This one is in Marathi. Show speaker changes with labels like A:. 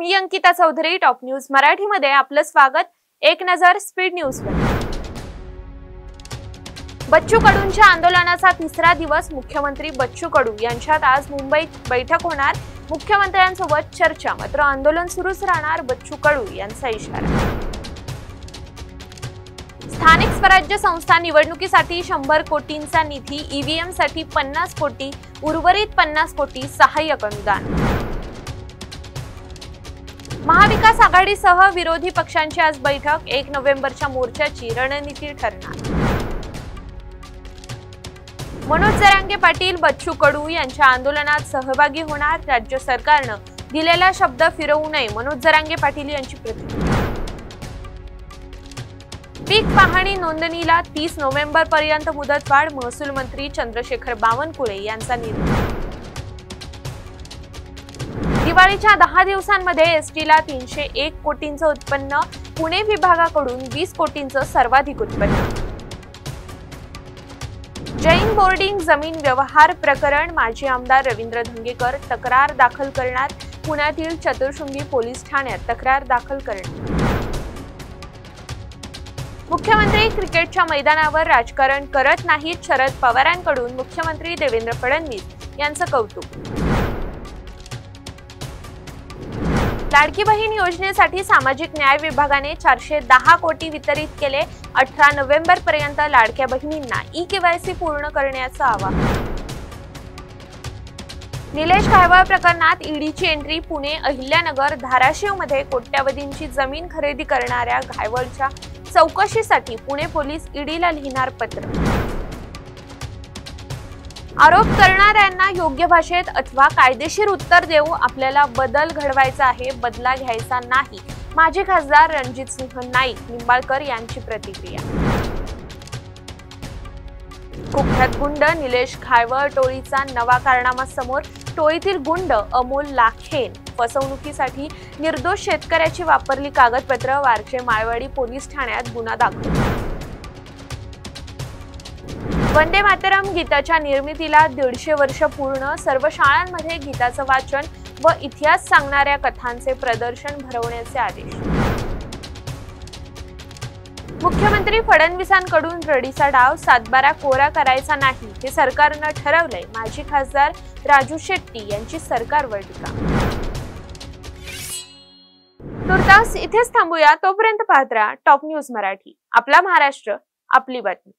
A: मी अंकिता चौधरी, टॉप न्यूज मराठीमध्ये आपलं स्वागत। एक नजर स्पीड न्यूजवर। बच्चू कडूंच्या आंदोलनाचा तिसरा दिवस। मुख्यमंत्री बच्चू कडू यांच्यात आज मुंबईत बैठक होणार। मुख्यमंत्र्यांसोबत चर्चा, मात्र आंदोलन सुरूच राहणार, बच्चू कडू यांचा इशारा। स्थानिक स्वराज्य संस्था निवडणुकीसाठी 100 कोटींचा निधी, ईव्हीएम साठी 50 कोटी, उर्वरित 50 कोटी सहाय्यक अनुदान। महाविकास आघाडीसह विरोधी पक्षांची आज बैठक। 1 नोव्हेंबरच्या मोर्चाची रणनीती ठरणार। मनोज जरांगे पाटील बच्चू कडू यांच्या आंदोलनात सहभागी होणार। राज्य सरकारनं दिलेला शब्द फिरवू नये, मनोज जरांगे पाटील यांची प्रतिक्रिया। पीक पाहणी नोंदणीला 30 नोव्हेंबर पर्यंत मुदतवाढ। महसूल मंत्री चंद्रशेखर बावनकुळे यांचा निर्णय। दिवाळीच्या 10 दिवसांमध्ये एसटीला 301 कोटींचं उत्पन्न। पुणे विभागाकडून 20 कोटींचं सर्वाधिक उत्पन्न। जैन बोर्डिंग जमीन व्यवहार प्रकरण, माजी आमदार रवींद्र धंगेकर तक्रार दाखल करणार। पुण्यातील चतुर्शृंगी पोलीस ठाण्यात तक्रार दाखल करणार। मुख्यमंत्री क्रिकेटच्या मैदानावर राजकारण करत नाहीत, शरद पवारांकडून मुख्यमंत्री देवेंद्र फडणवीस यांचं कौतुक। लाडकी बहीण योजनेसाठी सामाजिक न्याय विभागाने 410 कोटी वितरित केले। 18 नोव्हेंबर पर्यंत लाडक्या बहिणींना ई-केवायसी पूर्ण करण्याचं आवाहन। निलेश घायवळ प्रकरणात ईडीची एंट्री। पुणे, अहिल्यानगर, धाराशिवमध्ये कोट्यावधींची जमीन खरेदी करणाऱ्या घायवळच्या चौकशीसाठी पुणे पोलीस ईडीला लिहिणार पत्र। आरोप करणाऱ्यांना योग्य भाषेत अथवा कायदेशीर उत्तर देऊ। आपल्याला बदल घडवायचा आहे, बदला घ्यायचा नाही। माजी खासदार रणजितसिंह नाईक निंबाळकर यांची प्रतिक्रिया। कुख्यात गुंड निलेश घायवळ टोळीचा नवा कारनामा समोर। टोळीतील गुंड अमोल लाखेन फसवणुकीसाठी निर्दोष शेतकऱ्याची वापरली कागदपत्र। वारचे माळवाडी पोलीस ठाण्यात गुन्हा दाखल। वंदे मातरम गीताच्या निर्मितीला 150 वर्ष पूर्ण। सर्व शाळांमध्ये गीताचं वाचन व इतिहास सांगणाऱ्या कथांचे प्रदर्शन भरवण्याचे आदेश। मुख्यमंत्री फडणवीसांकडून रडीचा डाव, 7/12 कोरा करायचा नाही हे सरकारनं ठरवलंय। माजी खासदार राजू शेट्टी यांची सरकारवर टीका। तुर्तास इथेच थांबूया, तोपर्यंत पाहत राहा टॉप न्यूज मराठी। आपला महाराष्ट्र, आपली बातमी।